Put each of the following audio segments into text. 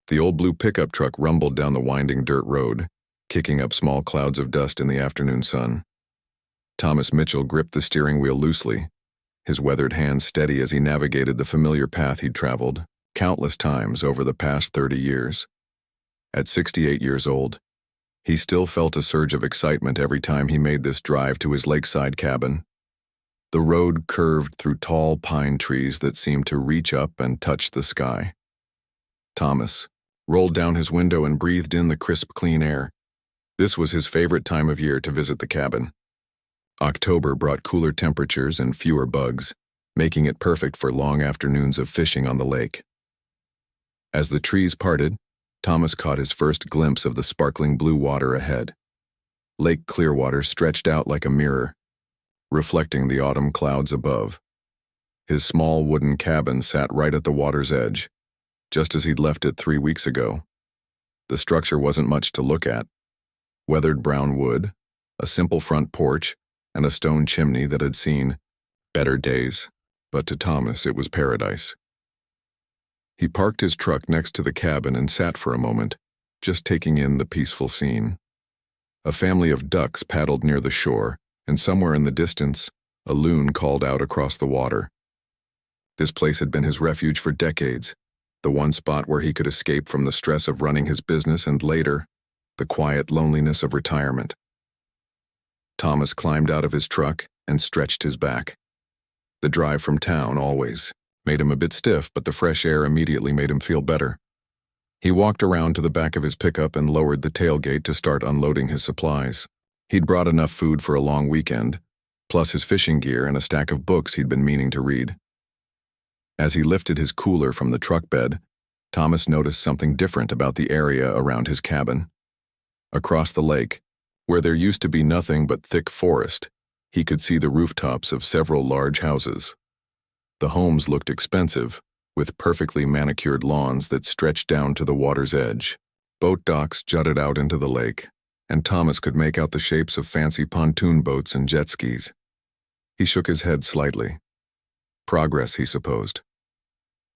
The old blue pickup truck rumbled down the winding dirt road, kicking up small clouds of dust in the afternoon sun. Thomas Mitchell gripped the steering wheel loosely, his weathered hands steady as he navigated the familiar path he'd traveled countless times over the past 30 years. At 68 years old, he still felt a surge of excitement every time he made this drive to his lakeside cabin. The road curved through tall pine trees that seemed to reach up and touch the sky. Thomas rolled down his window and breathed in the crisp, clean air. This was his favorite time of year to visit the cabin. October brought cooler temperatures and fewer bugs, making it perfect for long afternoons of fishing on the lake. As the trees parted, Thomas caught his first glimpse of the sparkling blue water ahead. Lake Clearwater stretched out like a mirror, reflecting the autumn clouds above. His small wooden cabin sat right at the water's edge, just as he'd left it 3 weeks ago. The structure wasn't much to look at. Weathered brown wood, a simple front porch, and a stone chimney that had seen better days, but to Thomas it was paradise. He parked his truck next to the cabin and sat for a moment, just taking in the peaceful scene. A family of ducks paddled near the shore, and somewhere in the distance, a loon called out across the water. This place had been his refuge for decades, the one spot where he could escape from the stress of running his business and later, the quiet loneliness of retirement. Thomas climbed out of his truck and stretched his back. The drive from town always made him a bit stiff, but the fresh air immediately made him feel better. He walked around to the back of his pickup and lowered the tailgate to start unloading his supplies. He'd brought enough food for a long weekend, plus his fishing gear and a stack of books he'd been meaning to read. As he lifted his cooler from the truck bed, Thomas noticed something different about the area around his cabin. Across the lake, where there used to be nothing but thick forest, he could see the rooftops of several large houses. The homes looked expensive, with perfectly manicured lawns that stretched down to the water's edge. Boat docks jutted out into the lake, and Thomas could make out the shapes of fancy pontoon boats and jet skis. He shook his head slightly. Progress, he supposed.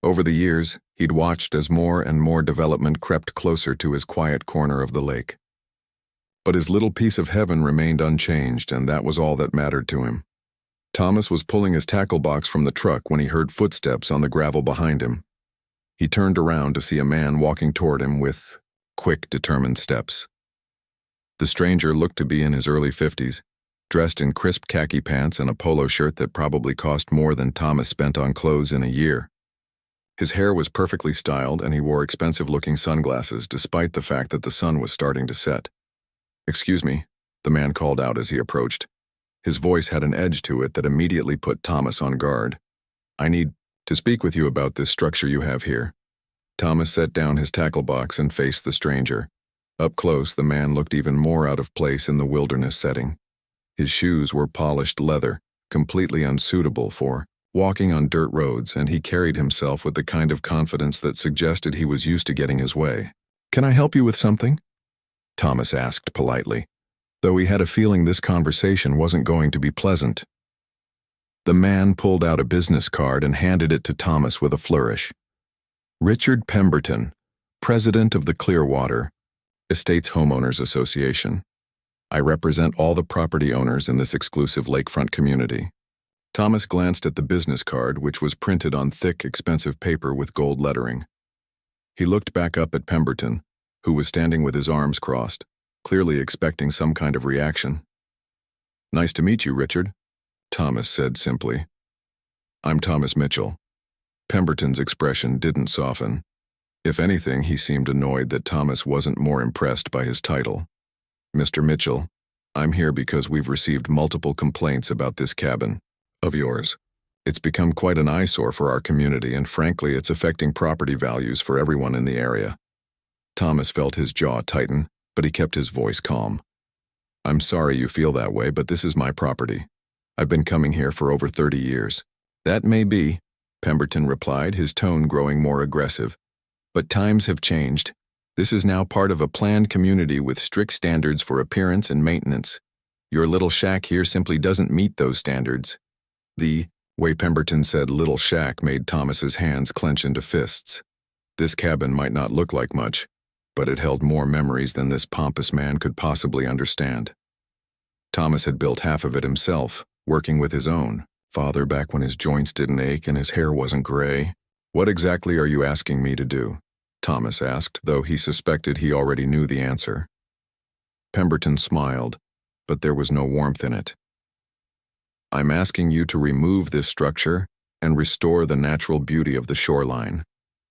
Over the years, he'd watched as more and more development crept closer to his quiet corner of the lake. But his little piece of heaven remained unchanged, and that was all that mattered to him. Thomas was pulling his tackle box from the truck when he heard footsteps on the gravel behind him. He turned around to see a man walking toward him with quick, determined steps. The stranger looked to be in his early 50s, dressed in crisp khaki pants and a polo shirt that probably cost more than Thomas spent on clothes in a year. His hair was perfectly styled, and he wore expensive-looking sunglasses despite the fact that the sun was starting to set. "Excuse me," the man called out as he approached. His voice had an edge to it that immediately put Thomas on guard. "I need to speak with you about this structure you have here." Thomas set down his tackle box and faced the stranger. Up close, the man looked even more out of place in the wilderness setting. His shoes were polished leather, completely unsuitable for walking on dirt roads, and he carried himself with the kind of confidence that suggested he was used to getting his way. "Can I help you with something?" Thomas asked politely, though he had a feeling this conversation wasn't going to be pleasant. The man pulled out a business card and handed it to Thomas with a flourish. "Richard Pemberton, President of the Clearwater Estates Homeowners Association. I represent all the property owners in this exclusive lakefront community." Thomas glanced at the business card, which was printed on thick, expensive paper with gold lettering. He looked back up at Pemberton, who was standing with his arms crossed, clearly expecting some kind of reaction. "Nice to meet you, Richard," Thomas said simply. "I'm Thomas Mitchell." Pemberton's expression didn't soften. If anything, he seemed annoyed that Thomas wasn't more impressed by his title. "Mr. Mitchell, I'm here because we've received multiple complaints about this cabin of yours. It's become quite an eyesore for our community, and frankly, it's affecting property values for everyone in the area." Thomas felt his jaw tighten, but he kept his voice calm. "I'm sorry you feel that way, but this is my property. I've been coming here for over 30 years. "That may be," Pemberton replied, his tone growing more aggressive. "But times have changed. This is now part of a planned community with strict standards for appearance and maintenance. Your little shack here simply doesn't meet those standards." The way Pemberton said "little shack" made Thomas's hands clench into fists. This cabin might not look like much, but it held more memories than this pompous man could possibly understand. Thomas had built half of it himself, working with his own father back when his joints didn't ache and his hair wasn't gray. "What exactly are you asking me to do?" Thomas asked, though he suspected he already knew the answer. Pemberton smiled, but there was no warmth in it. "I'm asking you to remove this structure and restore the natural beauty of the shoreline.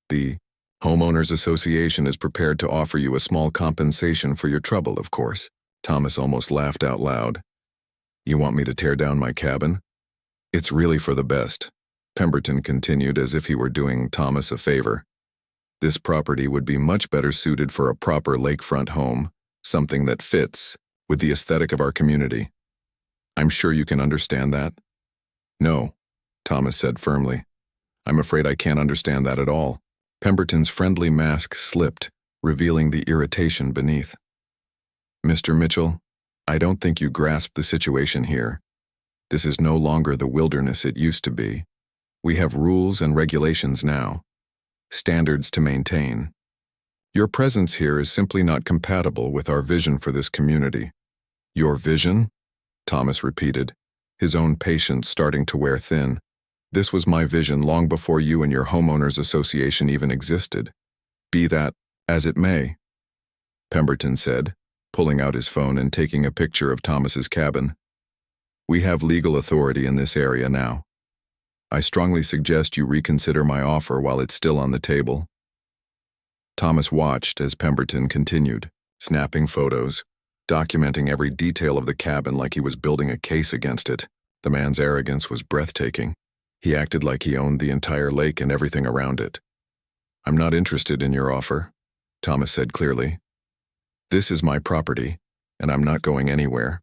The Homeowners Association is prepared to offer you a small compensation for your trouble, of course." Thomas almost laughed out loud. "You want me to tear down my cabin?" "It's really for the best," Pemberton continued as if he were doing Thomas a favor. "This property would be much better suited for a proper lakefront home, something that fits with the aesthetic of our community. I'm sure you can understand that." "No," Thomas said firmly. "I'm afraid I can't understand that at all." Pemberton's friendly mask slipped, revealing the irritation beneath. "Mr. Mitchell, I don't think you grasp the situation here. This is no longer the wilderness it used to be. We have rules and regulations now, standards to maintain. Your presence here is simply not compatible with our vision for this community." "Your vision?" Thomas repeated, his own patience starting to wear thin. "This was my vision long before you and your homeowners association even existed. Be that as it may," Pemberton said, pulling out his phone and taking a picture of Thomas's cabin. "We have legal authority in this area now. I strongly suggest you reconsider my offer while it's still on the table." Thomas watched as Pemberton continued, snapping photos, documenting every detail of the cabin like he was building a case against it. The man's arrogance was breathtaking. He acted like he owned the entire lake and everything around it. "I'm not interested in your offer," Thomas said clearly. "This is my property, and I'm not going anywhere."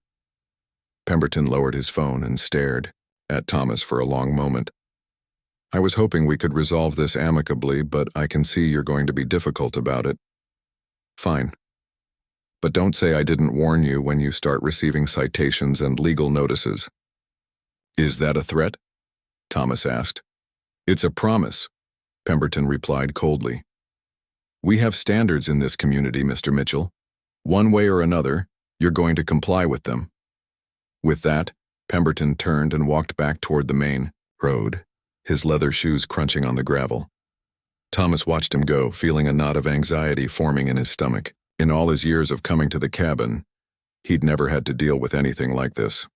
Pemberton lowered his phone and stared at Thomas for a long moment. "I was hoping we could resolve this amicably, but I can see you're going to be difficult about it." "Fine. But don't say I didn't warn you when you start receiving citations and legal notices." "Is that a threat?" Thomas asked. "It's a promise," Pemberton replied coldly. "We have standards in this community, Mr. Mitchell. One way or another, you're going to comply with them." With that, Pemberton turned and walked back toward the main road, his leather shoes crunching on the gravel. Thomas watched him go, feeling a knot of anxiety forming in his stomach. In all his years of coming to the cabin, he'd never had to deal with anything like this.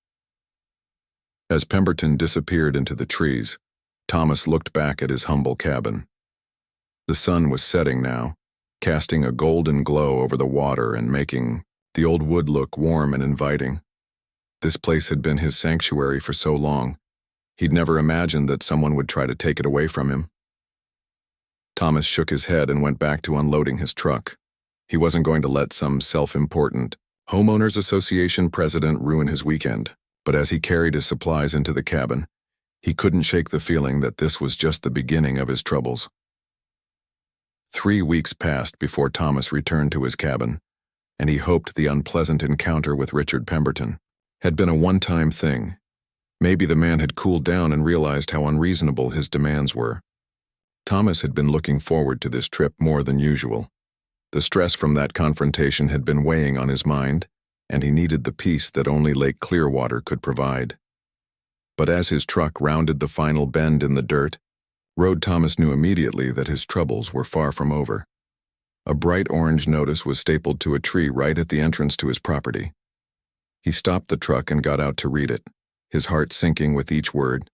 As Pemberton disappeared into the trees, Thomas looked back at his humble cabin. The sun was setting now, casting a golden glow over the water and making the old wood look warm and inviting. This place had been his sanctuary for so long, he'd never imagined that someone would try to take it away from him. Thomas shook his head and went back to unloading his truck. He wasn't going to let some self-important Homeowners Association president ruin his weekend, but as he carried his supplies into the cabin, he couldn't shake the feeling that this was just the beginning of his troubles. 3 weeks passed before Thomas returned to his cabin, and he hoped the unpleasant encounter with Richard Pemberton had been a one-time thing. Maybe the man had cooled down and realized how unreasonable his demands were. Thomas had been looking forward to this trip more than usual. The stress from that confrontation had been weighing on his mind, and he needed the peace that only Lake Clearwater could provide. But as his truck rounded the final bend in the dirt road, Thomas knew immediately that his troubles were far from over. A bright orange notice was stapled to a tree right at the entrance to his property. He stopped the truck and got out to read it, his heart sinking with each word.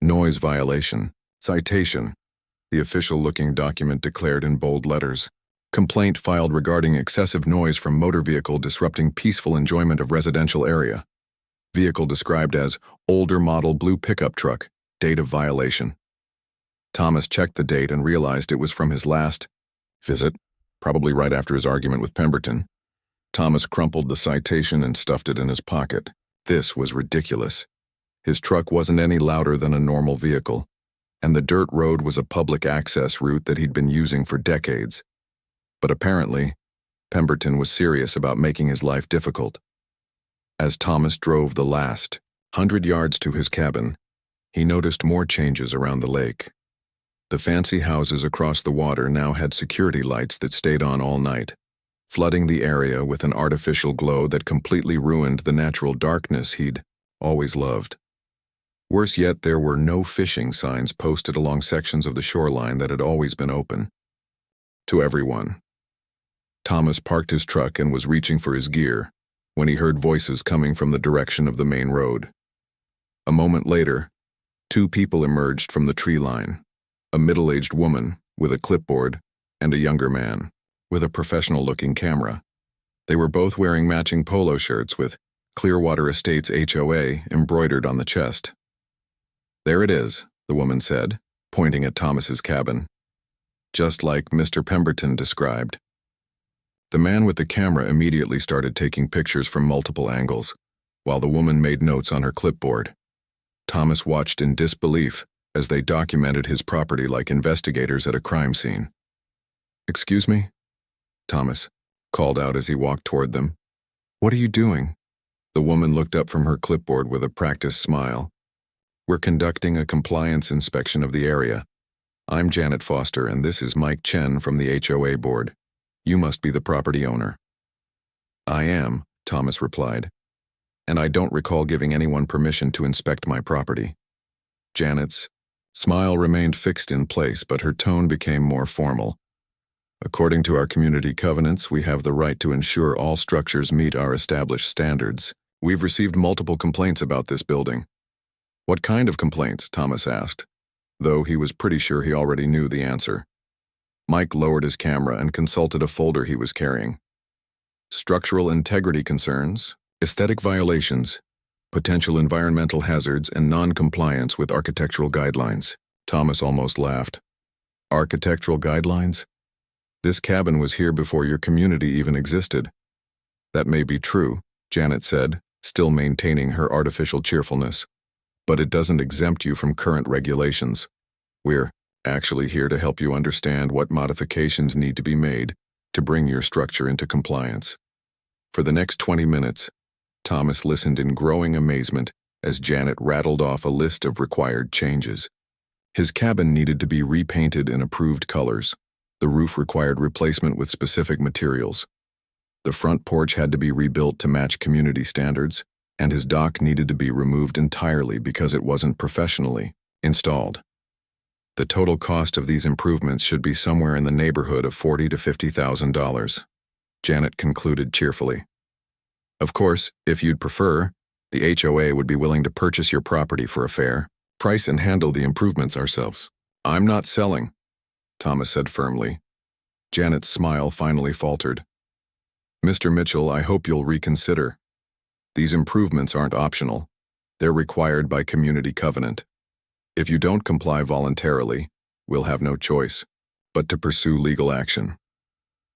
"Noise violation. Citation," the official-looking document declared in bold letters. "Complaint filed regarding excessive noise from motor vehicle disrupting peaceful enjoyment of residential area. Vehicle described as older model blue pickup truck. Date of violation." Thomas checked the date and realized it was from his last visit, probably right after his argument with Pemberton. Thomas crumpled the citation and stuffed it in his pocket. This was ridiculous. His truck wasn't any louder than a normal vehicle, and the dirt road was a public access route that he'd been using for decades. But apparently, Pemberton was serious about making his life difficult. As Thomas drove the last 100 yards to his cabin, he noticed more changes around the lake. The fancy houses across the water now had security lights that stayed on all night, flooding the area with an artificial glow that completely ruined the natural darkness he'd always loved. Worse yet, there were no fishing signs posted along sections of the shoreline that had always been open to everyone. Thomas parked his truck and was reaching for his gear when he heard voices coming from the direction of the main road. A moment later, two people emerged from the tree line, a middle-aged woman with a clipboard and a younger man with a professional-looking camera. They were both wearing matching polo shirts with Clearwater Estates HOA embroidered on the chest. "There it is," the woman said, pointing at Thomas's cabin. "Just like Mr. Pemberton described." The man with the camera immediately started taking pictures from multiple angles, while the woman made notes on her clipboard. Thomas watched in disbelief as they documented his property like investigators at a crime scene. "Excuse me?" Thomas called out as he walked toward them. "What are you doing?" The woman looked up from her clipboard with a practiced smile. "We're conducting a compliance inspection of the area. I'm Janet Foster, and this is Mike Chen from the HOA board. You must be the property owner." "I am," Thomas replied, "and I don't recall giving anyone permission to inspect my property." Janet's smile remained fixed in place, but her tone became more formal. "According to our community covenants, we have the right to ensure all structures meet our established standards. We've received multiple complaints about this building." "What kind of complaints?" Thomas asked, though he was pretty sure he already knew the answer. Mike lowered his camera and consulted a folder he was carrying. "Structural integrity concerns, aesthetic violations, potential environmental hazards, and non-compliance with architectural guidelines." Thomas almost laughed. "Architectural guidelines? This cabin was here before your community even existed." "That may be true," Janet said, still maintaining her artificial cheerfulness, "but it doesn't exempt you from current regulations. We're actually here to help you understand what modifications need to be made to bring your structure into compliance." For the next 20 minutes, Thomas listened in growing amazement as Janet rattled off a list of required changes. His cabin needed to be repainted in approved colors. The roof required replacement with specific materials. The front porch had to be rebuilt to match community standards, and his dock needed to be removed entirely because it wasn't professionally installed. The total cost of these improvements should be somewhere in the neighborhood of $40,000 to $50,000, Janet concluded cheerfully. "Of course, if you'd prefer, the HOA would be willing to purchase your property for a fair price and handle the improvements ourselves." "I'm not selling," Thomas said firmly. Janet's smile finally faltered. "Mr. Mitchell, I hope you'll reconsider. These improvements aren't optional. They're required by community covenant. If you don't comply voluntarily, we'll have no choice but to pursue legal action."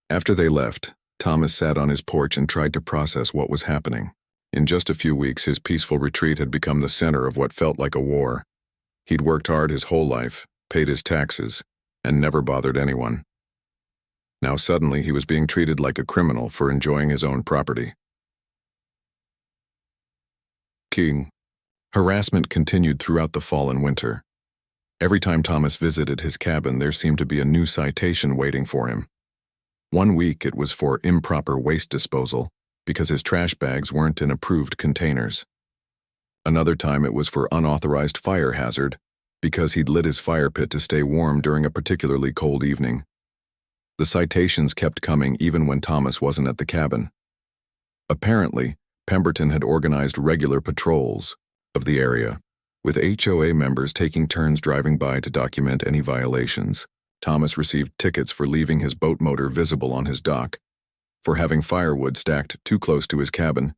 After they left, Thomas sat on his porch and tried to process what was happening. In just a few weeks, his peaceful retreat had become the center of what felt like a war. He'd worked hard his whole life, paid his taxes, and never bothered anyone. Now suddenly he was being treated like a criminal for enjoying his own property. King. Harassment continued throughout the fall and winter. Every time Thomas visited his cabin, there seemed to be a new citation waiting for him. One week it was for improper waste disposal, because his trash bags weren't in approved containers. Another time it was for unauthorized fire hazard, because he'd lit his fire pit to stay warm during a particularly cold evening. The citations kept coming even when Thomas wasn't at the cabin. Apparently, Pemberton had organized regular patrols of the area, with HOA members taking turns driving by to document any violations. Thomas received tickets for leaving his boat motor visible on his dock, for having firewood stacked too close to his cabin,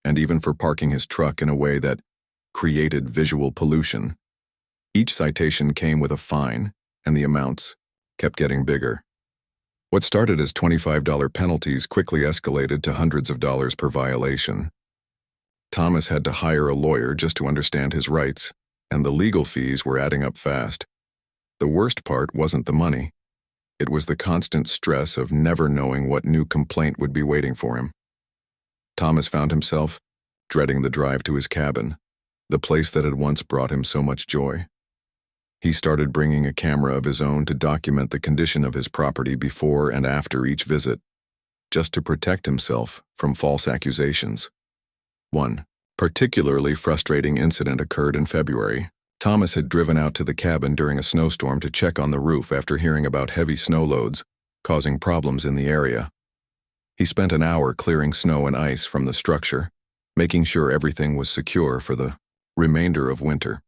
and even for parking his truck in a way that created visual pollution. Each citation came with a fine, and the amounts kept getting bigger. What started as $25 penalties quickly escalated to hundreds of dollars per violation. Thomas had to hire a lawyer just to understand his rights, and the legal fees were adding up fast. The worst part wasn't the money. It was the constant stress of never knowing what new complaint would be waiting for him. Thomas found himself dreading the drive to his cabin, the place that had once brought him so much joy. He started bringing a camera of his own to document the condition of his property before and after each visit, just to protect himself from false accusations. One particularly frustrating incident occurred in February. Thomas had driven out to the cabin during a snowstorm to check on the roof after hearing about heavy snow loads causing problems in the area. He spent an hour clearing snow and ice from the structure, making sure everything was secure for the remainder of winter.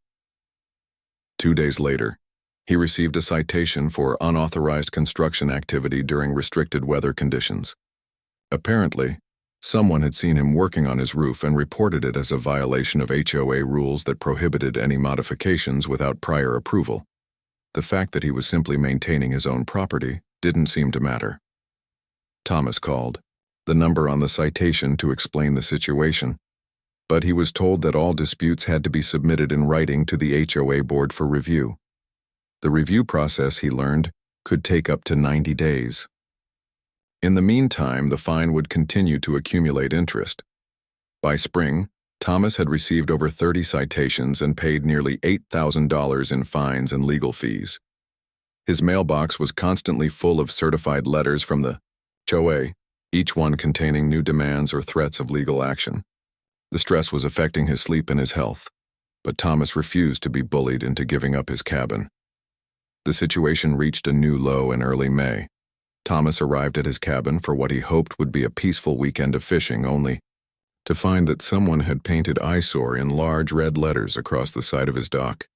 2 days later, he received a citation for unauthorized construction activity during restricted weather conditions. Apparently, someone had seen him working on his roof and reported it as a violation of HOA rules that prohibited any modifications without prior approval. The fact that he was simply maintaining his own property didn't seem to matter. Thomas called the number on the citation to explain the situation, but he was told that all disputes had to be submitted in writing to the HOA board for review. The review process, he learned, could take up to 90 days. In the meantime, the fine would continue to accumulate interest. By spring, Thomas had received over 30 citations and paid nearly $8,000 in fines and legal fees. His mailbox was constantly full of certified letters from the HOA, each one containing new demands or threats of legal action. The stress was affecting his sleep and his health, but Thomas refused to be bullied into giving up his cabin. The situation reached a new low in early May. Thomas arrived at his cabin for what he hoped would be a peaceful weekend of fishing, only to find that someone had painted eyesore in large red letters across the side of his dock.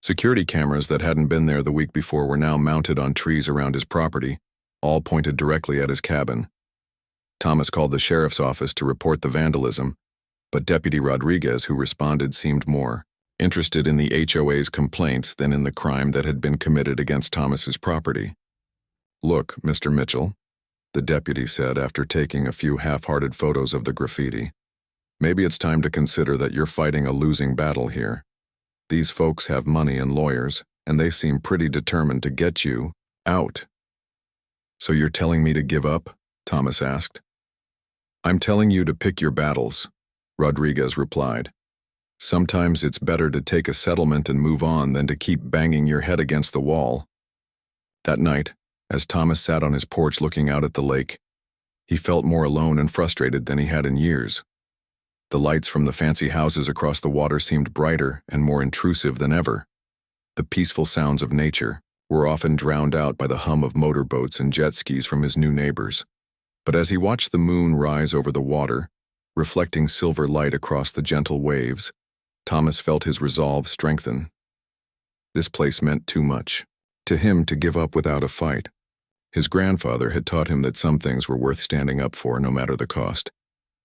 Security cameras that hadn't been there the week before were now mounted on trees around his property, all pointed directly at his cabin. Thomas called the sheriff's office to report the vandalism, but Deputy Rodriguez, who responded, seemed more interested in the HOA's complaints than in the crime that had been committed against Thomas's property. "Look, Mr. Mitchell," the deputy said after taking a few half-hearted photos of the graffiti. "Maybe it's time to consider that you're fighting a losing battle here. These folks have money and lawyers, and they seem pretty determined to get you out." "So you're telling me to give up?" Thomas asked. "I'm telling you to pick your battles," Rodriguez replied. "Sometimes it's better to take a settlement and move on than to keep banging your head against the wall." That night, as Thomas sat on his porch looking out at the lake, he felt more alone and frustrated than he had in years. The lights from the fancy houses across the water seemed brighter and more intrusive than ever. The peaceful sounds of nature were often drowned out by the hum of motorboats and jet skis from his new neighbors. But as he watched the moon rise over the water, reflecting silver light across the gentle waves, Thomas felt his resolve strengthen. This place meant too much to him to give up without a fight. His grandfather had taught him that some things were worth standing up for no matter the cost.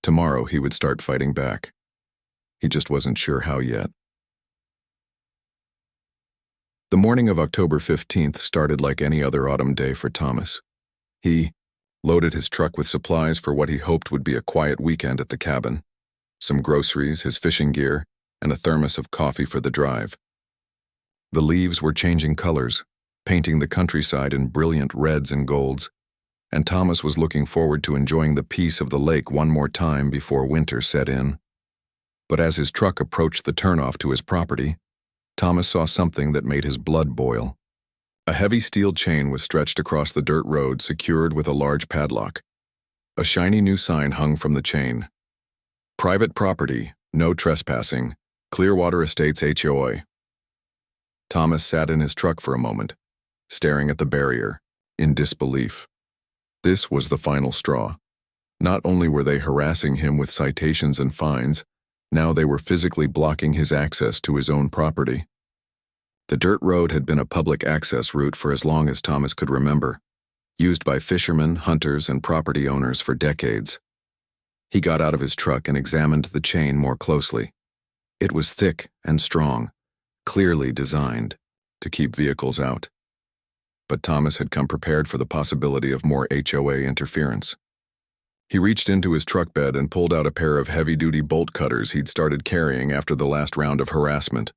Tomorrow he would start fighting back. He just wasn't sure how yet. The morning of October 15th started like any other autumn day for Thomas. He loaded his truck with supplies for what he hoped would be a quiet weekend at the cabin, some groceries, his fishing gear, and a thermos of coffee for the drive. The leaves were changing colors, painting the countryside in brilliant reds and golds, and Thomas was looking forward to enjoying the peace of the lake one more time before winter set in. But as his truck approached the turnoff to his property, Thomas saw something that made his blood boil. A heavy steel chain was stretched across the dirt road, secured with a large padlock. A shiny new sign hung from the chain. "Private property, no trespassing, Clearwater Estates HOA." Thomas sat in his truck for a moment, staring at the barrier, in disbelief. This was the final straw. Not only were they harassing him with citations and fines, now they were physically blocking his access to his own property. The dirt road had been a public access route for as long as Thomas could remember, used by fishermen, hunters, and property owners for decades. He got out of his truck and examined the chain more closely. It was thick and strong, clearly designed to keep vehicles out. But Thomas had come prepared for the possibility of more HOA interference. He reached into his truck bed and pulled out a pair of heavy-duty bolt cutters he'd started carrying after the last round of harassment.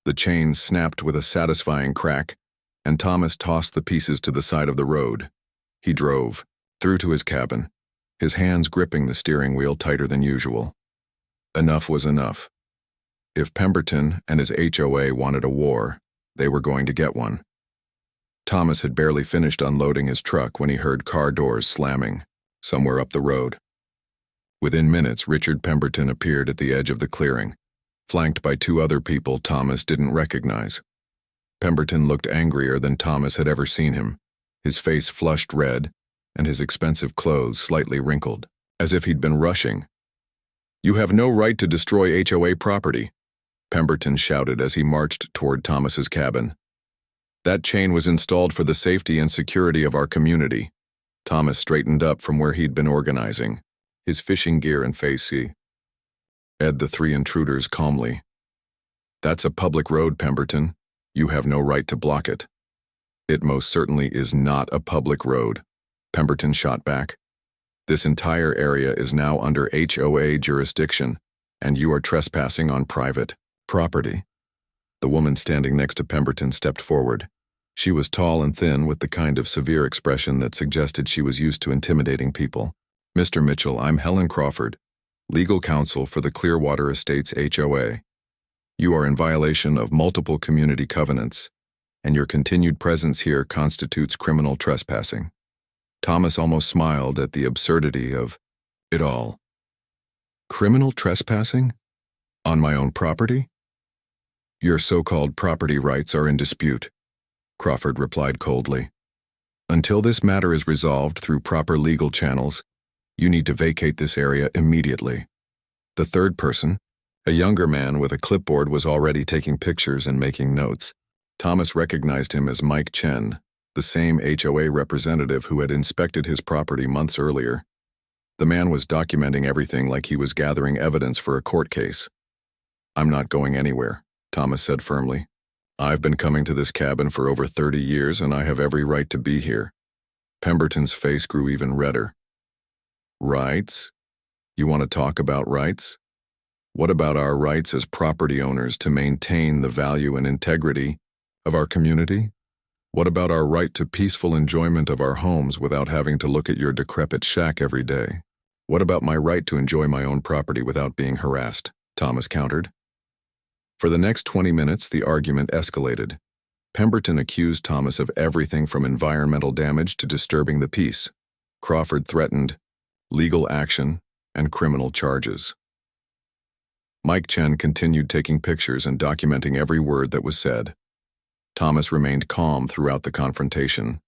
The chain snapped with a satisfying crack, and Thomas tossed the pieces to the side of the road. He drove, through to his cabin, his hands gripping the steering wheel tighter than usual. Enough was enough. If Pemberton and his HOA wanted a war, They were going to get one. Thomas had barely finished unloading his truck when he heard car doors slamming, somewhere up the road. Within minutes, Richard Pemberton appeared at the edge of the clearing, flanked by two other people Thomas didn't recognize. Pemberton looked angrier than Thomas had ever seen him, his face flushed red, and his expensive clothes slightly wrinkled, as if he'd been rushing. "You have no right to destroy HOA property," Pemberton shouted as he marched toward Thomas's cabin. "That chain was installed for the safety and security of our community." Thomas straightened up from where he'd been organizing, his fishing gear and face eyed the three intruders calmly. "That's a public road, Pemberton. You have no right to block it." "It most certainly is not a public road," Pemberton shot back. "This entire area is now under HOA jurisdiction, and you are trespassing on private property." The woman standing next to Pemberton stepped forward. She was tall and thin with the kind of severe expression that suggested she was used to intimidating people. "Mr. Mitchell, I'm Helen Crawford, legal counsel for the Clearwater Estates HOA. You are in violation of multiple community covenants, and your continued presence here constitutes criminal trespassing." Thomas almost smiled at the absurdity of it all. "Criminal trespassing? On my own property?" "Your so-called property rights are in dispute," Crawford replied coldly. "Until this matter is resolved through proper legal channels, you need to vacate this area immediately." The third person, a younger man with a clipboard, was already taking pictures and making notes. Thomas recognized him as Mike Chen, the same HOA representative who had inspected his property months earlier. The man was documenting everything like he was gathering evidence for a court case. "I'm not going anywhere," Thomas said firmly. "I've been coming to this cabin for over 30 years, and I have every right to be here." Pemberton's face grew even redder. "Rights? You want to talk about rights? What about our rights as property owners to maintain the value and integrity of our community? What about our right to peaceful enjoyment of our homes without having to look at your decrepit shack every day? What about my right to enjoy my own property without being harassed?" Thomas countered. For the next 20 minutes, the argument escalated. Pemberton accused Thomas of everything from environmental damage to disturbing the peace. Crawford threatened legal action and criminal charges. Mike Chen continued taking pictures and documenting every word that was said. Thomas remained calm throughout the confrontation,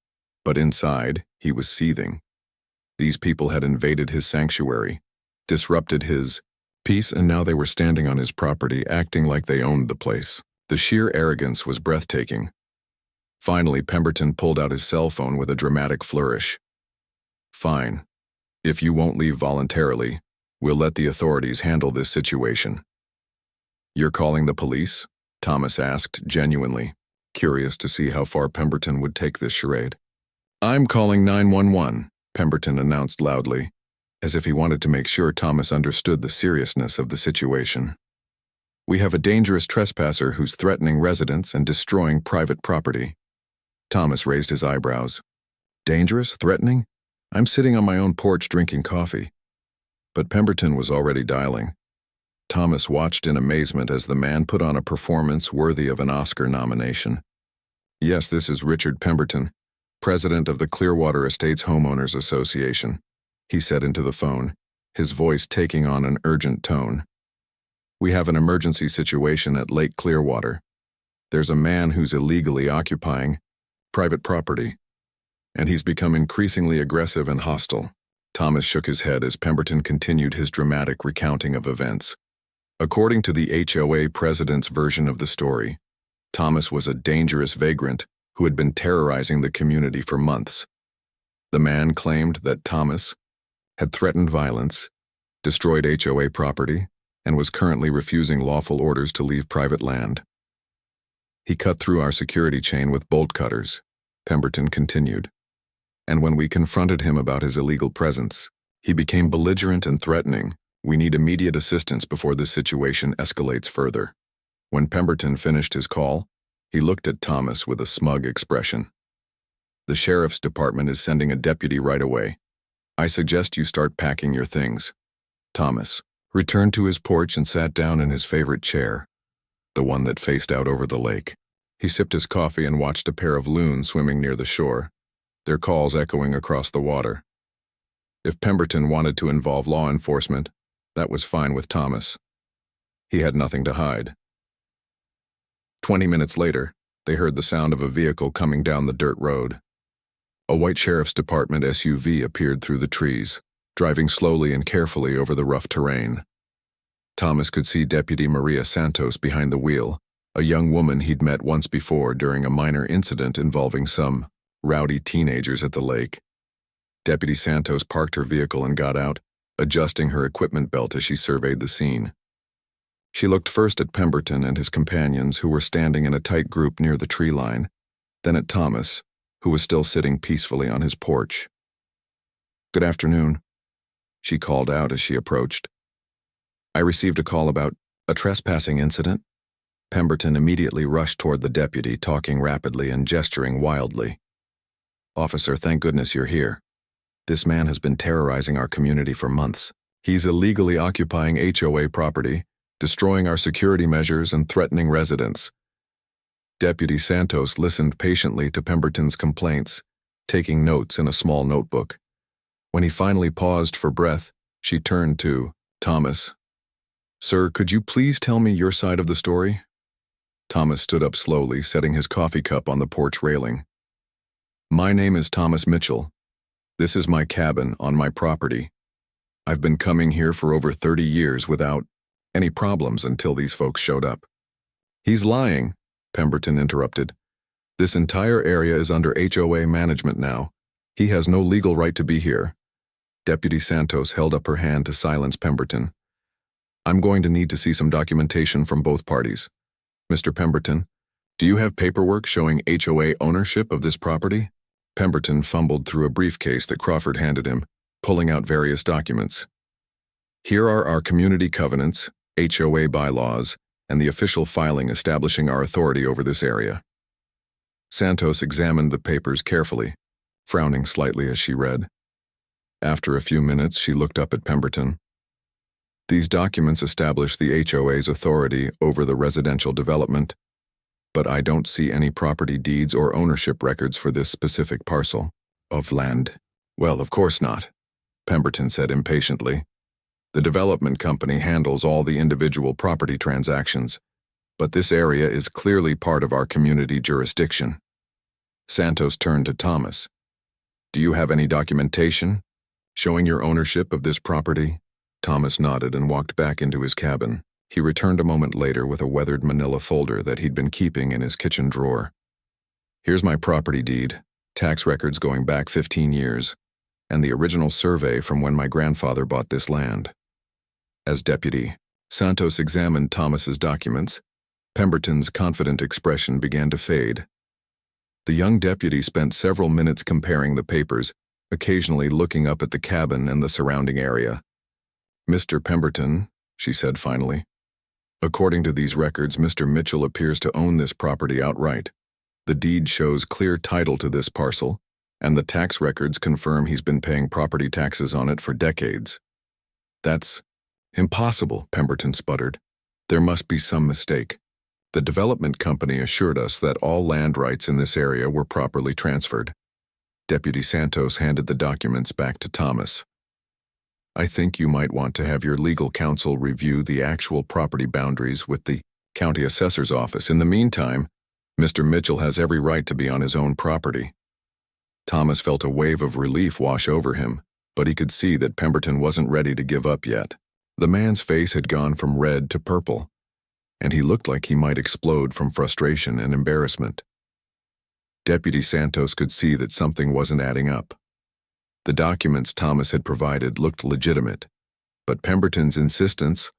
but inside, he was seething. These people had invaded his sanctuary, disrupted his peace, and now they were standing on his property, acting like they owned the place. The sheer arrogance was breathtaking. Finally, Pemberton pulled out his cell phone with a dramatic flourish. "Fine. If you won't leave voluntarily, we'll let the authorities handle this situation." "You're calling the police?" Thomas asked, genuinely curious to see how far Pemberton would take this charade. "I'm calling 911, Pemberton announced loudly, as if he wanted to make sure Thomas understood the seriousness of the situation. "We have a dangerous trespasser who's threatening residents and destroying private property." Thomas raised his eyebrows. "Dangerous? Threatening? I'm sitting on my own porch drinking coffee." But Pemberton was already dialing. Thomas watched in amazement as the man put on a performance worthy of an Oscar nomination. "Yes, this is Richard Pemberton, president of the Clearwater Estates Homeowners Association," he said into the phone, his voice taking on an urgent tone. "We have an emergency situation at Lake Clearwater. There's a man who's illegally occupying private property, and he's become increasingly aggressive and hostile." Thomas shook his head as Pemberton continued his dramatic recounting of events. According to the HOA president's version of the story, Thomas was a dangerous vagrant who had been terrorizing the community for months. The man claimed that Thomas had threatened violence, destroyed HOA property, and was currently refusing lawful orders to leave private land. "He cut through our security chain with bolt cutters," Pemberton continued. "And when we confronted him about his illegal presence, he became belligerent and threatening. We need immediate assistance before this situation escalates further." When Pemberton finished his call, he looked at Thomas with a smug expression. "The sheriff's department is sending a deputy right away. I suggest you start packing your things." Thomas returned to his porch and sat down in his favorite chair, the one that faced out over the lake. He sipped his coffee and watched a pair of loons swimming near the shore, their calls echoing across the water. If Pemberton wanted to involve law enforcement, that was fine with Thomas. He had nothing to hide. 20 minutes later, they heard the sound of a vehicle coming down the dirt road. A white sheriff's department SUV appeared through the trees, driving slowly and carefully over the rough terrain. Thomas could see Deputy Maria Santos behind the wheel, a young woman he'd met once before during a minor incident involving some rowdy teenagers at the lake. Deputy Santos parked her vehicle and got out, adjusting her equipment belt as she surveyed the scene. She looked first at Pemberton and his companions, who were standing in a tight group near the tree line, then at Thomas, who was still sitting peacefully on his porch. "Good afternoon," she called out as she approached. "I received a call about a trespassing incident." Pemberton immediately rushed toward the deputy, talking rapidly and gesturing wildly. "Officer, thank goodness you're here. This man has been terrorizing our community for months. He's illegally occupying HOA property, destroying our security measures, and threatening residents." Deputy Santos listened patiently to Pemberton's complaints, taking notes in a small notebook. When he finally paused for breath, she turned to Thomas. "Sir, could you please tell me your side of the story?" Thomas stood up slowly, setting his coffee cup on the porch railing. "My name is Thomas Mitchell. This is my cabin on my property. I've been coming here for over 30 years without any problems until these folks showed up." "He's lying," Pemberton interrupted. "This entire area is under HOA management now. He has no legal right to be here." Deputy Santos held up her hand to silence Pemberton. "I'm going to need to see some documentation from both parties. Mr. Pemberton, do you have paperwork showing HOA ownership of this property?" Pemberton fumbled through a briefcase that Crawford handed him, pulling out various documents. "Here are our community covenants, HOA bylaws, and the official filing establishing our authority over this area." Santos examined the papers carefully, frowning slightly as she read. After a few minutes, she looked up at Pemberton. "These documents establish the HOA's authority over the residential development, but I don't see any property deeds or ownership records for this specific parcel of land." "Well, of course not," Pemberton said impatiently. "The development company handles all the individual property transactions, but this area is clearly part of our community jurisdiction." Santos turned to Thomas. "Do you have any documentation showing your ownership of this property?" Thomas nodded and walked back into his cabin. He returned a moment later with a weathered manila folder that he'd been keeping in his kitchen drawer. "Here's my property deed, tax records going back 15 years, and the original survey from when my grandfather bought this land." As Deputy Santos examined Thomas's documents, Pemberton's confident expression began to fade. The young deputy spent several minutes comparing the papers, occasionally looking up at the cabin and the surrounding area. "Mr. Pemberton," she said finally, "according to these records, Mr. Mitchell appears to own this property outright. The deed shows clear title to this parcel, and the tax records confirm he's been paying property taxes on it for decades." "That's impossible," Pemberton sputtered. "There must be some mistake. The development company assured us that all land rights in this area were properly transferred." Deputy Santos handed the documents back to Thomas. "I think you might want to have your legal counsel review the actual property boundaries with the county assessor's office. In the meantime, Mr. Mitchell has every right to be on his own property." Thomas felt a wave of relief wash over him, but he could see that Pemberton wasn't ready to give up yet. The man's face had gone from red to purple, and he looked like he might explode from frustration and embarrassment. Deputy Santos could see that something wasn't adding up. The documents Thomas had provided looked legitimate, but Pemberton's insistence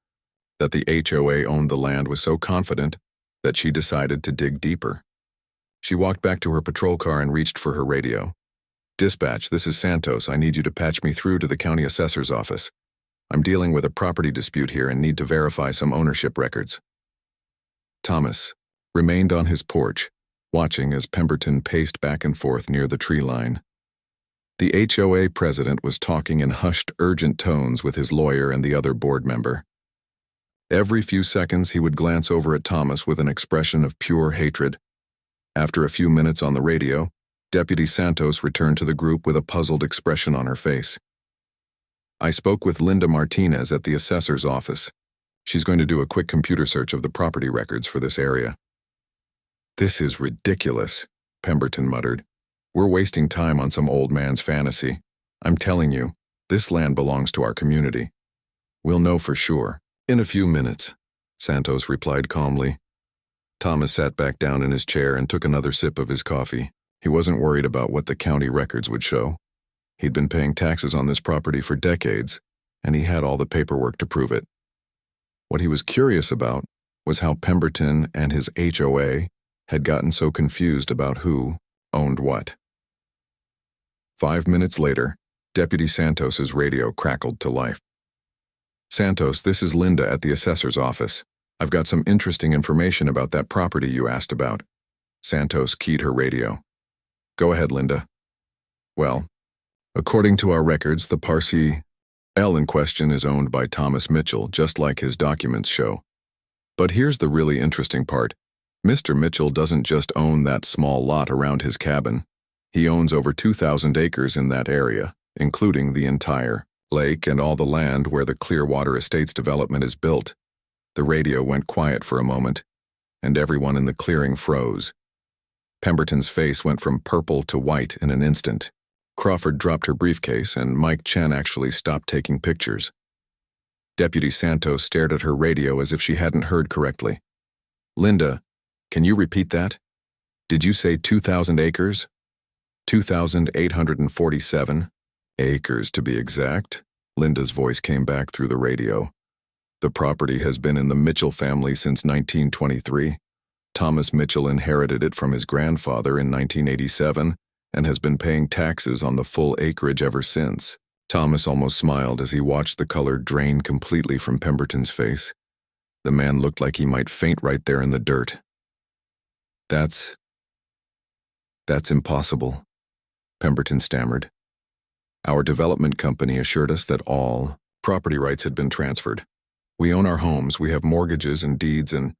that the HOA owned the land was so confident that she decided to dig deeper. She walked back to her patrol car and reached for her radio. "Dispatch, this is Santos. I need you to patch me through to the county assessor's office. I'm dealing with a property dispute here and need to verify some ownership records." Thomas remained on his porch, watching as Pemberton paced back and forth near the tree line. The HOA president was talking in hushed, urgent tones with his lawyer and the other board member. Every few seconds he would glance over at Thomas with an expression of pure hatred. After a few minutes on the radio, Deputy Santos returned to the group with a puzzled expression on her face. I spoke with Linda Martinez at the assessor's office. She's going to do a quick computer search of the property records for this area. This is ridiculous, Pemberton muttered. We're wasting time on some old man's fantasy. I'm telling you, this land belongs to our community. We'll know for sure. In a few minutes, Santos replied calmly. Thomas sat back down in his chair and took another sip of his coffee. He wasn't worried about what the county records would show. He'd been paying taxes on this property for decades, and he had all the paperwork to prove it. What he was curious about was how Pemberton and his HOA had gotten so confused about who owned what. 5 minutes later, Deputy Santos's radio crackled to life. Santos, this is Linda at the assessor's office. I've got some interesting information about that property you asked about. Santos keyed her radio. Go ahead, Linda. Well, according to our records, the parcel in question is owned by Thomas Mitchell, just like his documents show. But here's the really interesting part. Mr. Mitchell doesn't just own that small lot around his cabin. He owns over 2,000 acres in that area, including the entire lake and all the land where the Clearwater Estates development is built. The radio went quiet for a moment, and everyone in the clearing froze. Pemberton's face went from purple to white in an instant. Crawford dropped her briefcase, and Mike Chen actually stopped taking pictures. Deputy Santos stared at her radio as if she hadn't heard correctly. Linda, can you repeat that? Did you say 2,000 acres? 2,847 acres to be exact. Linda's voice came back through the radio. The property has been in the Mitchell family since 1923. Thomas Mitchell inherited it from his grandfather in 1987 and has been paying taxes on the full acreage ever since. Thomas almost smiled as he watched the color drain completely from Pemberton's face. The man looked like he might faint right there in the dirt. That's impossible, Pemberton stammered. Our development company assured us that all property rights had been transferred. We own our homes, we have mortgages and deeds, and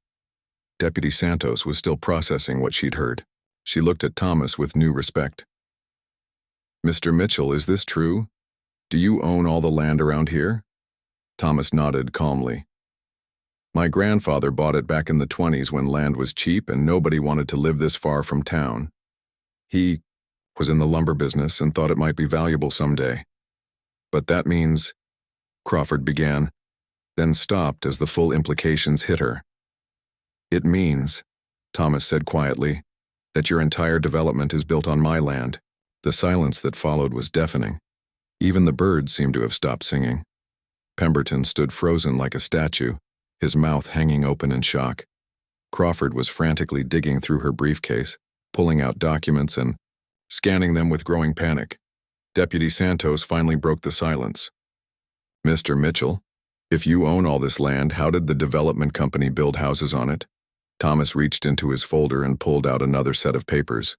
Deputy Santos was still processing what she'd heard. She looked at Thomas with new respect. Mr. Mitchell, is this true? Do you own all the land around here? Thomas nodded calmly. My grandfather bought it back in the 20s when land was cheap and nobody wanted to live this far from town. He was in the lumber business and thought it might be valuable someday. But that means, Crawford began, then stopped as the full implications hit her. It means, Thomas said quietly, that your entire development is built on my land. The silence that followed was deafening. Even the birds seemed to have stopped singing. Pemberton stood frozen like a statue, his mouth hanging open in shock. Crawford was frantically digging through her briefcase, pulling out documents and scanning them with growing panic. Deputy Santos finally broke the silence. Mr. Mitchell, if you own all this land, how did the development company build houses on it? Thomas reached into his folder and pulled out another set of papers.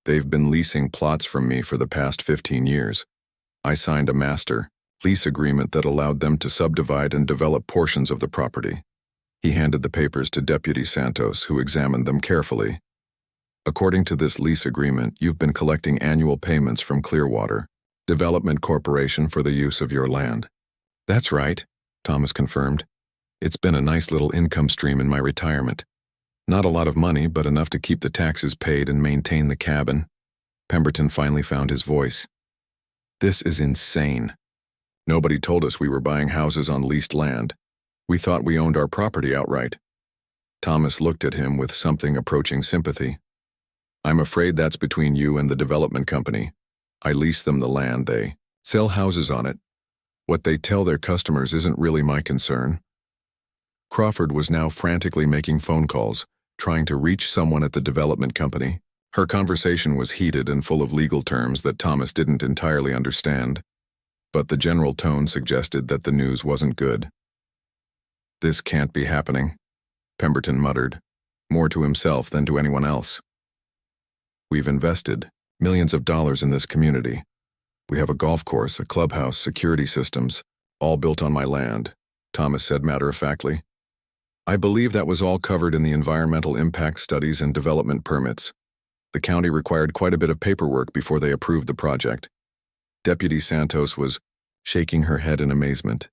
They've been leasing plots from me for the past 15 years. I signed a master lease agreement that allowed them to subdivide and develop portions of the property. He handed the papers to Deputy Santos, who examined them carefully. According to this lease agreement, you've been collecting annual payments from Clearwater Development Corporation for the use of your land. That's right, Thomas confirmed. It's been a nice little income stream in my retirement. Not a lot of money, but enough to keep the taxes paid and maintain the cabin. Pemberton finally found his voice. This is insane. Nobody told us we were buying houses on leased land. We thought we owned our property outright. Thomas looked at him with something approaching sympathy. I'm afraid that's between you and the development company. I lease them the land, they sell houses on it. What they tell their customers isn't really my concern. Crawford was now frantically making phone calls, trying to reach someone at the development company. Her conversation was heated and full of legal terms that Thomas didn't entirely understand, but the general tone suggested that the news wasn't good. This can't be happening, Pemberton muttered, more to himself than to anyone else. We've invested millions of dollars in this community. We have a golf course, a clubhouse, security systems, all built on my land, Thomas said matter-of-factly. I believe that was all covered in the environmental impact studies and development permits. The county required quite a bit of paperwork before they approved the project. Deputy Santos was shaking her head in amazement.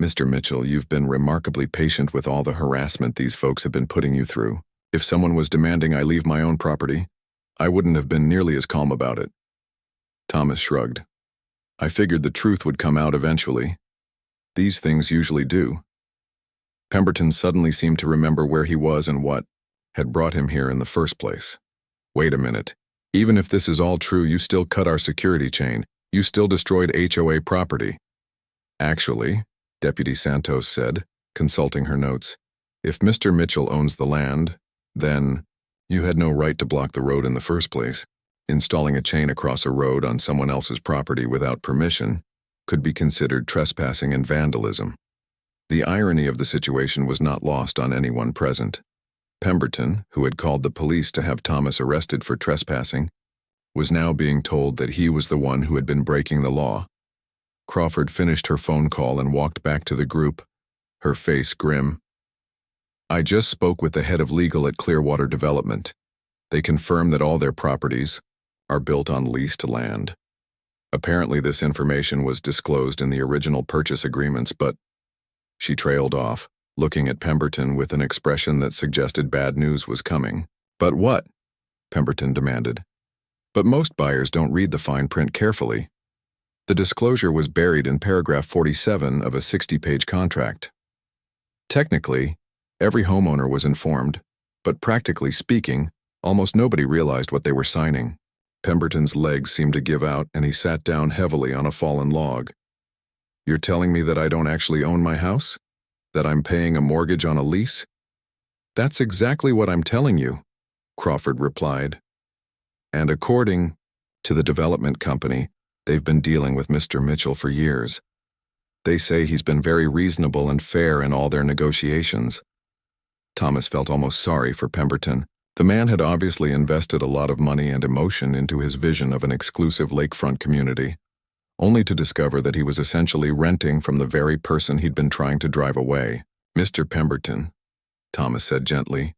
Mr. Mitchell, you've been remarkably patient with all the harassment these folks have been putting you through. If someone was demanding I leave my own property, I wouldn't have been nearly as calm about it. Thomas shrugged. I figured the truth would come out eventually. These things usually do. Pemberton suddenly seemed to remember where he was and what had brought him here in the first place. Wait a minute. Even if this is all true, you still cut our security chain. You still destroyed HOA property. Actually, Deputy Santos said, consulting her notes, if Mr. Mitchell owns the land, then you had no right to block the road in the first place. Installing a chain across a road on someone else's property without permission could be considered trespassing and vandalism. The irony of the situation was not lost on anyone present. Pemberton, who had called the police to have Thomas arrested for trespassing, was now being told that he was the one who had been breaking the law. Crawford finished her phone call and walked back to the group, her face grim. I just spoke with the head of legal at Clearwater Development. They confirm that all their properties are built on leased land. Apparently this information was disclosed in the original purchase agreements, but she trailed off, looking at Pemberton with an expression that suggested bad news was coming. But what? Pemberton demanded. But most buyers don't read the fine print carefully. The disclosure was buried in paragraph 47 of a 60-page contract. Technically, every homeowner was informed, but practically speaking, almost nobody realized what they were signing. Pemberton's legs seemed to give out and he sat down heavily on a fallen log. You're telling me that I don't actually own my house? That I'm paying a mortgage on a lease? That's exactly what I'm telling you, Crawford replied. And according to the development company, they've been dealing with Mr. Mitchell for years. They say he's been very reasonable and fair in all their negotiations. Thomas felt almost sorry for Pemberton. The man had obviously invested a lot of money and emotion into his vision of an exclusive lakefront community, only to discover that he was essentially renting from the very person he'd been trying to drive away. Mr. Pemberton, Thomas said gently,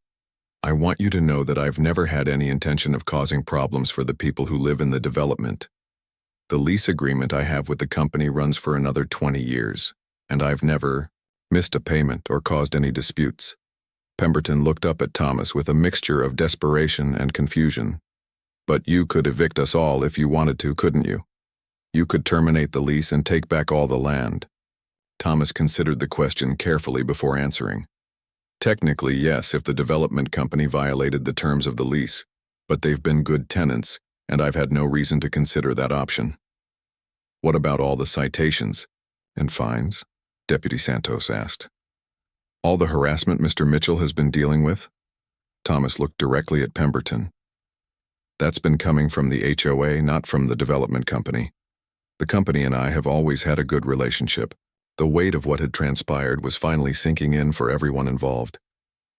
I want you to know that I've never had any intention of causing problems for the people who live in the development. The lease agreement I have with the company runs for another 20 years, and I've never missed a payment or caused any disputes. Pemberton looked up at Thomas with a mixture of desperation and confusion. But you could evict us all if you wanted to, couldn't you? You could terminate the lease and take back all the land. Thomas considered the question carefully before answering. Technically, yes, if the development company violated the terms of the lease, but they've been good tenants, and I've had no reason to consider that option. What about all the citations and fines? Deputy Santos asked. All the harassment Mr. Mitchell has been dealing with? Thomas looked directly at Pemberton. That's been coming from the HOA, not from the development company. The company and I have always had a good relationship. The weight of what had transpired was finally sinking in for everyone involved.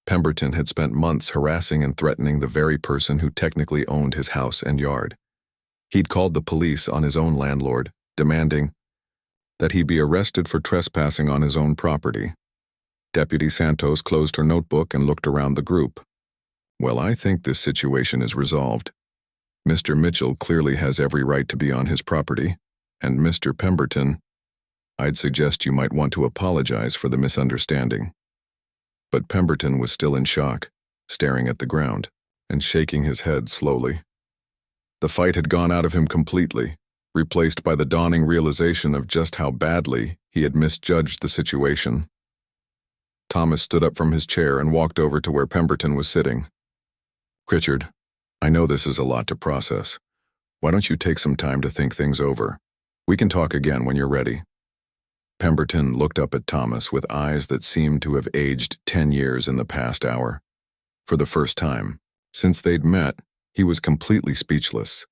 Pemberton had spent months harassing and threatening the very person who technically owned his house and yard. He'd called the police on his own landlord, demanding that he be arrested for trespassing on his own property. Deputy Santos closed her notebook and looked around the group. Well, I think this situation is resolved. Mr. Mitchell clearly has every right to be on his property, and Mr. Pemberton, I'd suggest you might want to apologize for the misunderstanding. But Pemberton was still in shock, staring at the ground, and shaking his head slowly. The fight had gone out of him completely, replaced by the dawning realization of just how badly he had misjudged the situation. Thomas stood up from his chair and walked over to where Pemberton was sitting. Pritchard, I know this is a lot to process. Why don't you take some time to think things over? We can talk again when you're ready. Pemberton looked up at Thomas with eyes that seemed to have aged 10 years in the past hour. For the first time, since they'd met, he was completely speechless.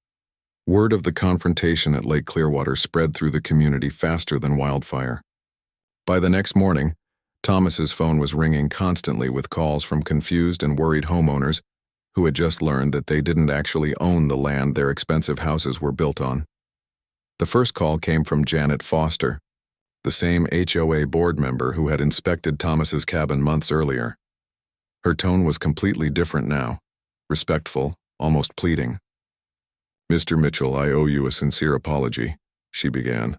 Word of the confrontation at Lake Clearwater spread through the community faster than wildfire. By the next morning, Thomas's phone was ringing constantly with calls from confused and worried homeowners who had just learned that they didn't actually own the land their expensive houses were built on. The first call came from Janet Foster, the same HOA board member who had inspected Thomas's cabin months earlier. Her tone was completely different now, respectful, almost pleading. "Mr. Mitchell, I owe you a sincere apology," she began.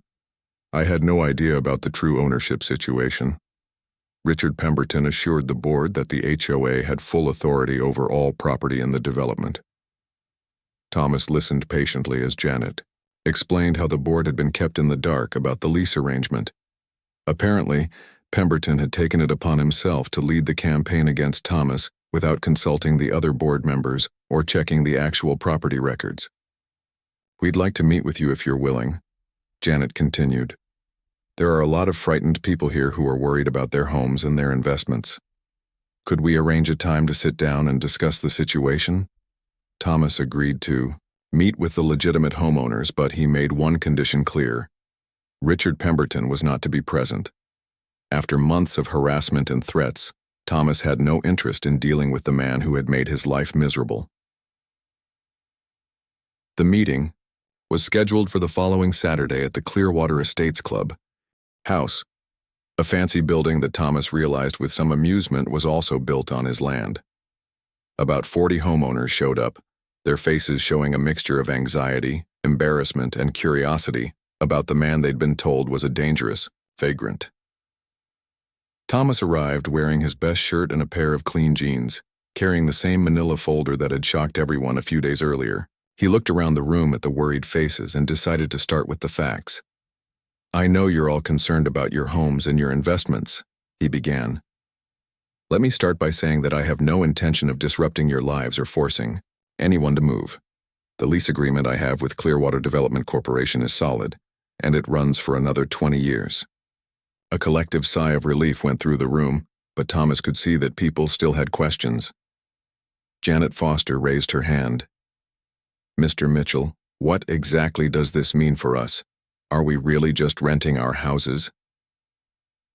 "I had no idea about the true ownership situation." Richard Pemberton assured the board that the HOA had full authority over all property in the development. Thomas listened patiently as Janet explained how the board had been kept in the dark about the lease arrangement. Apparently, Pemberton had taken it upon himself to lead the campaign against Thomas without consulting the other board members or checking the actual property records. "We'd like to meet with you if you're willing," Janet continued. "There are a lot of frightened people here who are worried about their homes and their investments. Could we arrange a time to sit down and discuss the situation?" Thomas agreed to meet with the legitimate homeowners, but he made one condition clear. Richard Pemberton was not to be present. After months of harassment and threats, Thomas had no interest in dealing with the man who had made his life miserable. The meeting was scheduled for the following Saturday at the Clearwater Estates Club house, a fancy building that Thomas realized with some amusement was also built on his land. About 40 homeowners showed up, their faces showing a mixture of anxiety, embarrassment, and curiosity about the man they'd been told was a dangerous vagrant. Thomas arrived wearing his best shirt and a pair of clean jeans, carrying the same manila folder that had shocked everyone a few days earlier. He looked around the room at the worried faces and decided to start with the facts. "I know you're all concerned about your homes and your investments," he began. "Let me start by saying that I have no intention of disrupting your lives or forcing anyone to move. The lease agreement I have with Clearwater Development Corporation is solid, and it runs for another 20 years. A collective sigh of relief went through the room, but Thomas could see that people still had questions. Janet Foster raised her hand. "Mr. Mitchell, what exactly does this mean for us? Are we really just renting our houses?"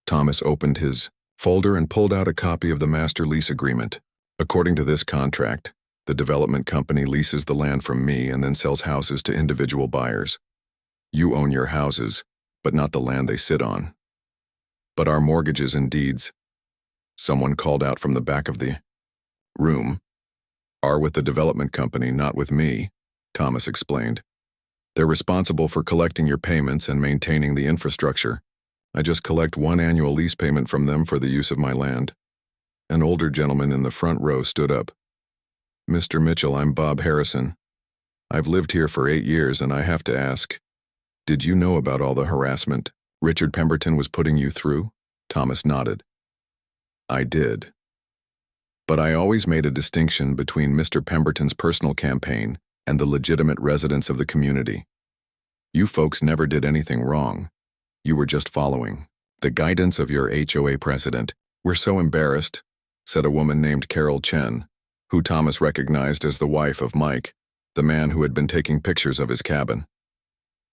Thomas opened his folder and pulled out a copy of the master lease agreement. "According to this contract, the development company leases the land from me and then sells houses to individual buyers. You own your houses, but not the land they sit on. But our mortgages and deeds," someone called out from the back of the room, "are with the development company, not with me," Thomas explained. "They're responsible for collecting your payments and maintaining the infrastructure. I just collect one annual lease payment from them for the use of my land." An older gentleman in the front row stood up. "Mr. Mitchell, I'm Bob Harrison. I've lived here for 8 years, and I have to ask, did you know about all the harassment Richard Pemberton was putting you through?" Thomas nodded. "I did. But I always made a distinction between Mr. Pemberton's personal campaign and the legitimate residents of the community. You folks never did anything wrong. You were just following the guidance of your HOA president." "We're so embarrassed," said a woman named Carol Chen, who Thomas recognized as the wife of Mike, the man who had been taking pictures of his cabin.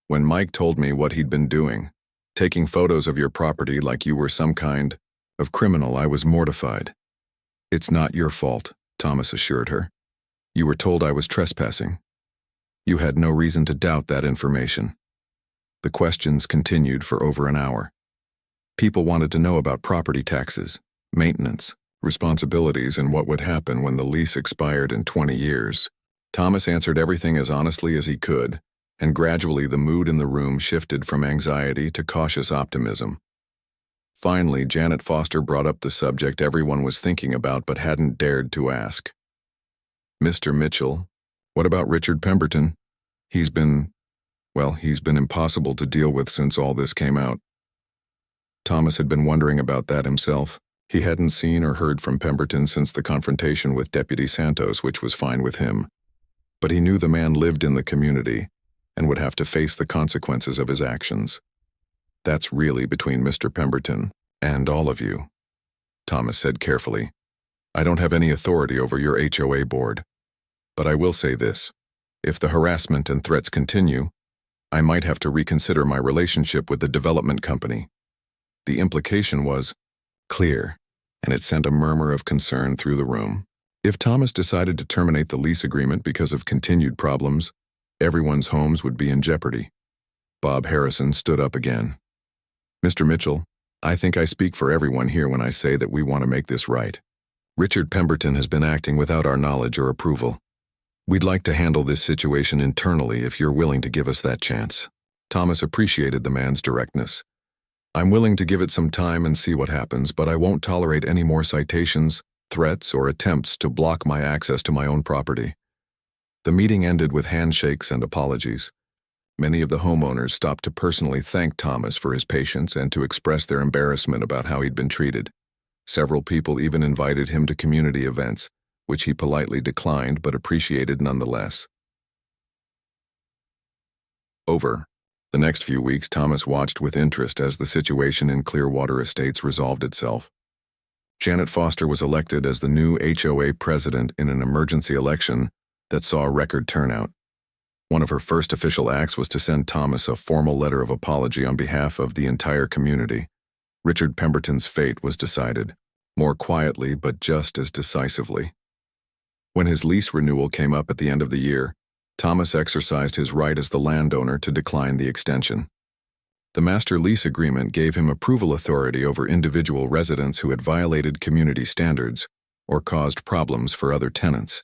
"When Mike told me what he'd been doing, taking photos of your property like you were some kind of criminal, I was mortified." "It's not your fault," Thomas assured her. "You were told I was trespassing. You had no reason to doubt that information." The questions continued for over an hour. People wanted to know about property taxes, maintenance, responsibilities, and what would happen when the lease expired in 20 years. Thomas answered everything as honestly as he could, and gradually the mood in the room shifted from anxiety to cautious optimism. Finally, Janet Foster brought up the subject everyone was thinking about but hadn't dared to ask. "Mr. Mitchell, what about Richard Pemberton? He's been impossible to deal with since all this came out." Thomas had been wondering about that himself. He hadn't seen or heard from Pemberton since the confrontation with Deputy Santos, which was fine with him. But he knew the man lived in the community and would have to face the consequences of his actions. "That's really between Mr. Pemberton and all of you," Thomas said carefully. "I don't have any authority over your HOA board. But I will say this. If the harassment and threats continue, I might have to reconsider my relationship with the development company." The implication was clear, and it sent a murmur of concern through the room. If Thomas decided to terminate the lease agreement because of continued problems, everyone's homes would be in jeopardy. Bob Harrison stood up again. "Mr. Mitchell, I think I speak for everyone here when I say that we want to make this right. Richard Pemberton has been acting without our knowledge or approval. We'd like to handle this situation internally if you're willing to give us that chance. Thomas appreciated the man's directness. I'm willing to give it some time and see what happens, but I won't tolerate any more citations, threats, or attempts to block my access to my own property. The meeting ended with handshakes and apologies. Many of the homeowners stopped to personally thank Thomas for his patience and to express their embarrassment about how he'd been treated. Several people even invited him to community events, which he politely declined but appreciated nonetheless. Over the next few weeks, Thomas watched with interest as the situation in Clearwater Estates resolved itself. Janet Foster was elected as the new HOA president in an emergency election that saw a record turnout. One of her first official acts was to send Thomas a formal letter of apology on behalf of the entire community. Richard Pemberton's fate was decided, more quietly but just as decisively. When his lease renewal came up at the end of the year, Thomas exercised his right as the landowner to decline the extension. The master lease agreement gave him approval authority over individual residents who had violated community standards or caused problems for other tenants.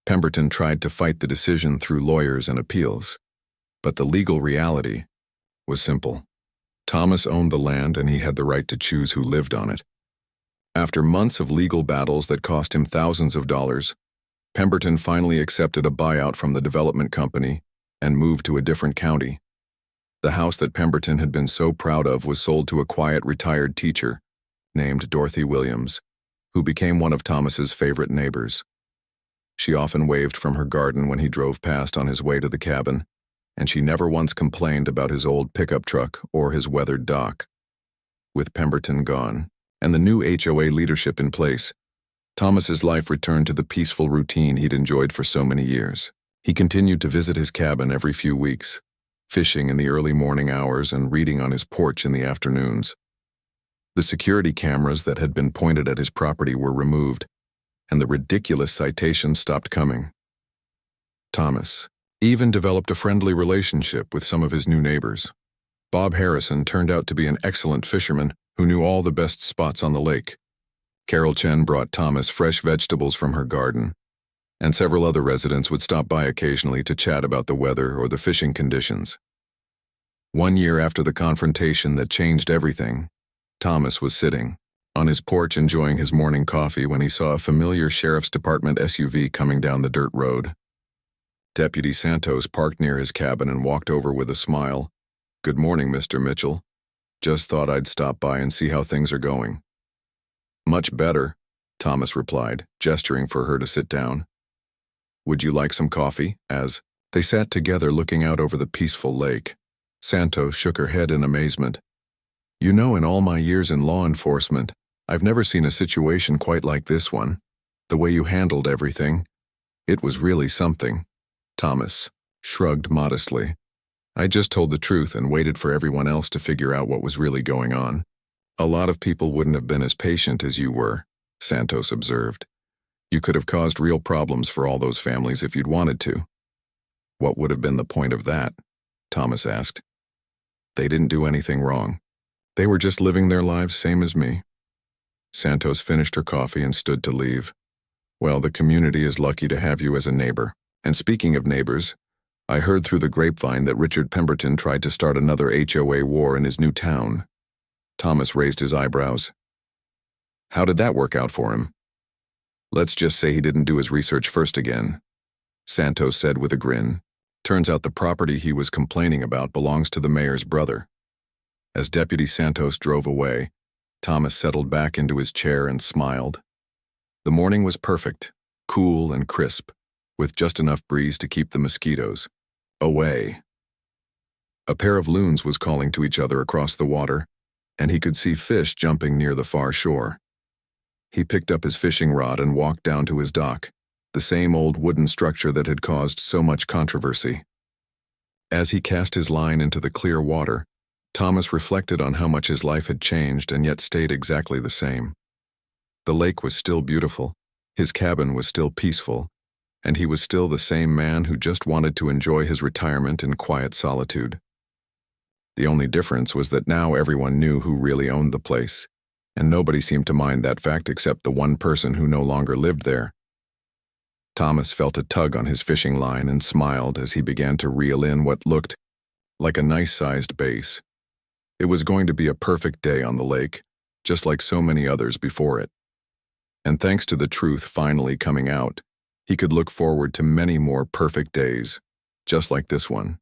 Pemberton tried to fight the decision through lawyers and appeals, but the legal reality was simple. Thomas owned the land and he had the right to choose who lived on it. After months of legal battles that cost him thousands of dollars, Pemberton finally accepted a buyout from the development company and moved to a different county. The house that Pemberton had been so proud of was sold to a quiet retired teacher named Dorothy Williams, who became one of Thomas's favorite neighbors. She often waved from her garden when he drove past on his way to the cabin, and she never once complained about his old pickup truck or his weathered dock. With Pemberton gone, and the new HOA leadership in place, Thomas's life returned to the peaceful routine he'd enjoyed for so many years. He continued to visit his cabin every few weeks, fishing in the early morning hours and reading on his porch in the afternoons. The security cameras that had been pointed at his property were removed, and the ridiculous citations stopped coming. Thomas even developed a friendly relationship with some of his new neighbors. Bob Harrison turned out to be an excellent fisherman who knew all the best spots on the lake. Carol Chen brought Thomas fresh vegetables from her garden, and several other residents would stop by occasionally to chat about the weather or the fishing conditions. 1 year after the confrontation that changed everything, Thomas was sitting on his porch enjoying his morning coffee when he saw a familiar Sheriff's Department SUV coming down the dirt road. Deputy Santos parked near his cabin and walked over with a smile. "Good morning, Mr. Mitchell. Just thought I'd stop by and see how things are going." "Much better," Thomas replied, gesturing for her to sit down. "Would you like some coffee?" As they sat together looking out over the peaceful lake, Santos shook her head in amazement. "You know, in all my years in law enforcement, I've never seen a situation quite like this one. The way you handled everything, it was really something." Thomas shrugged modestly. "I just told the truth and waited for everyone else to figure out what was really going on." "A lot of people wouldn't have been as patient as you were," Santos observed. "You could have caused real problems for all those families if you'd wanted to." "What would have been the point of that?" Thomas asked. "They didn't do anything wrong. They were just living their lives same as me." Santos finished her coffee and stood to leave. "Well, the community is lucky to have you as a neighbor. And speaking of neighbors, I heard through the grapevine that Richard Pemberton tried to start another HOA war in his new town." Thomas raised his eyebrows. "How did that work out for him?" "Let's just say he didn't do his research first again," Santos said with a grin. "Turns out the property he was complaining about belongs to the mayor's brother." As Deputy Santos drove away, Thomas settled back into his chair and smiled. The morning was perfect, cool and crisp, with just enough breeze to keep the mosquitoes away. A pair of loons was calling to each other across the water, and he could see fish jumping near the far shore. He picked up his fishing rod and walked down to his dock, the same old wooden structure that had caused so much controversy. As he cast his line into the clear water, Thomas reflected on how much his life had changed and yet stayed exactly the same. The lake was still beautiful, his cabin was still peaceful, and he was still the same man who just wanted to enjoy his retirement in quiet solitude. The only difference was that now everyone knew who really owned the place, and nobody seemed to mind that fact except the one person who no longer lived there. Thomas felt a tug on his fishing line and smiled as he began to reel in what looked like a nice-sized bass. It was going to be a perfect day on the lake, just like so many others before it. And thanks to the truth finally coming out, he could look forward to many more perfect days, just like this one.